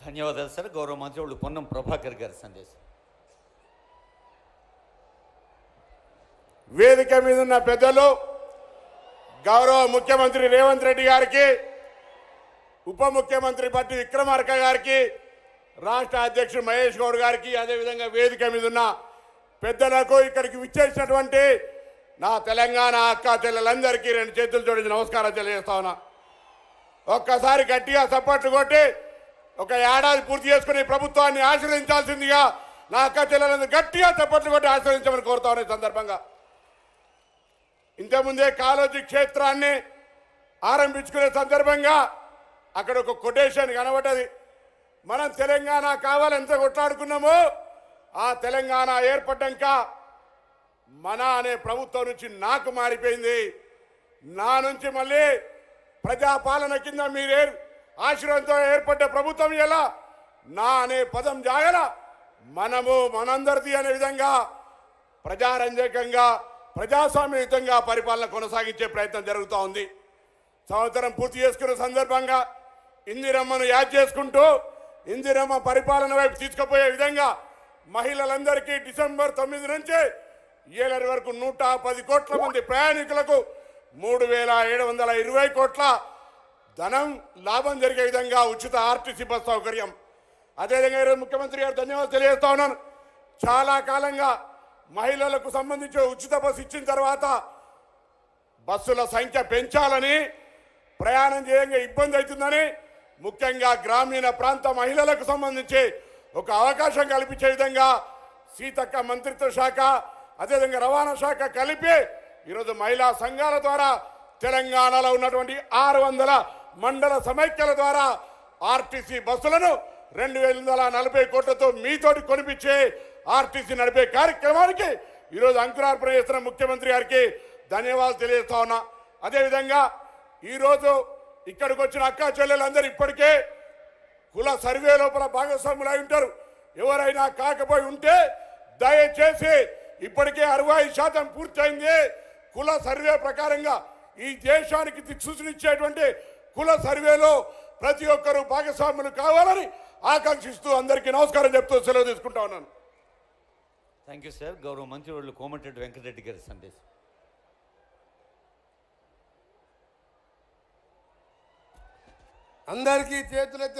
ధన్యవాదాలు సార్. గౌరవ మంత్రి పొన్నం ప్రభాకర్ గారి సందేశం. వేదిక మీద ఉన్న పెద్దలు, గౌరవ ముఖ్యమంత్రి రేవంత్ రెడ్డి గారికి, ఉప ముఖ్యమంత్రి బట్టి విక్రమార్క గారికి, రాష్ట్ర అధ్యక్షుడు మహేష్ గౌడ్ గారికి, అదేవిధంగా వేదిక మీద ఉన్న పెద్దలకు, ఇక్కడికి విచ్చేసినటువంటి నా తెలంగాణ అక్క చెల్లెలందరికీ రెండు చేతులు జోడించి నమస్కారం తెలియజేస్తా ఉన్నా. ఒక్కసారి గట్టిగా సపోర్ట్లు కొట్టి ఒక ఏడాది పూర్తి చేసుకుని ప్రభుత్వాన్ని ఆశీర్వదించాల్సిందిగా నా అక్క చెల్లెలందరూ గట్టిగా సపోర్ట్లు కొట్టి ఆశీర్వదించమని కోరుతా ఉన్నా. ఈ సందర్భంగా ఇంతకుముందే కాళోజీ క్షేత్రాన్ని ఆరంభించుకునే సందర్భంగా అక్కడ ఒక కొటేషన్ కనబడ్డది. మనం తెలంగాణ కావాలంత కొట్లాడుకున్నామో ఆ తెలంగాణ ఏర్పడ్డాక మన అనే ప్రభుత్వం నుంచి నాకు మారిపోయింది. నా నుంచి మళ్ళీ ప్రజాపాలన కింద మీరే ఆశీర్వాదంతో ఏర్పడ్డ ప్రభుత్వం ఎలా నా అనే పదం జాగల మనము మనందరిది అనే విధంగా ప్రజారంజకంగా ప్రజాస్వామ్యయుతంగా పరిపాలన కొనసాగించే ప్రయత్నం జరుగుతూ ఉంది. సంవత్సరం పూర్తి చేసుకున్న సందర్భంగా ఇందిరమ్మను యాద్ చేసుకుంటూ ఇందిరమ్మ పరిపాలన వైపు తీసుకుపోయే విధంగా మహిళలందరికీ డిసెంబర్ 9 నుంచి ఏలరి వరకు 110 కోట్ల మంది ప్రయాణికులకు 3720 కోట్ల ధనం లాభం జరిగే విధంగా ఉచిత ఆర్టీసీ బస్ సౌకర్యం. అదేవిధంగా ఈరోజు ముఖ్యమంత్రి గారు ధన్యవాదాలు తెలియజేస్తా ఉన్నాను. చాలా కాలంగా మహిళలకు సంబంధించి ఉచిత బస్సు ఇచ్చిన తర్వాత బస్సుల సంఖ్య పెంచాలని, ప్రయాణం చేయంగా ఇబ్బంది అవుతుందని, ముఖ్యంగా గ్రామీణ ప్రాంత మహిళలకు సంబంధించి ఒక అవకాశం కల్పించే విధంగా సీతక్క మంత్రిత్వ శాఖ, అదేవిధంగా రవాణా శాఖ కలిపి ఈరోజు మహిళా సంఘాల ద్వారా తెలంగాణలో ఉన్నటువంటి 600 మండల సమైక్యల ద్వారా ఆర్టీసీ బస్సులను 2140 కోట్లతో మీతోటి కొనిపించే ఆర్టీసీ నడిపే కార్యక్రమానికి ఈరోజు అంకురార్పణ చేస్తున్న ముఖ్యమంత్రి గారికి ధన్యవాదాలు తెలియజేస్తా ఉన్నా. అదేవిధంగా ఈరోజు ఇక్కడికి వచ్చిన అక్కా చెల్లెలందరూ ఇప్పటికే కుల సర్వే లోపల భాగస్వాములై ఉంటారు. ఎవరైనా కాకపోయి ఉంటే దయచేసి ఇప్పటికే 60% పూర్తయింది. కుల సర్వే ప్రకారంగా ఈ దేశానికి దిక్సూచనిచ్చేటువంటి కుల సర్వేలో ప్రతి ఒక్కరూ భాగస్వాములు కావాలని ఆకాంక్షిస్తూ అందరికీ నమస్కారం చెప్తూ సెలవు తీసుకుంటా ఉన్నాను. Thank you sir. గౌరవ మంత్రి కోమటిరెడ్డి వెంకటరెడ్డి గారి సందేశం. అందరికీ చేతులెత్తి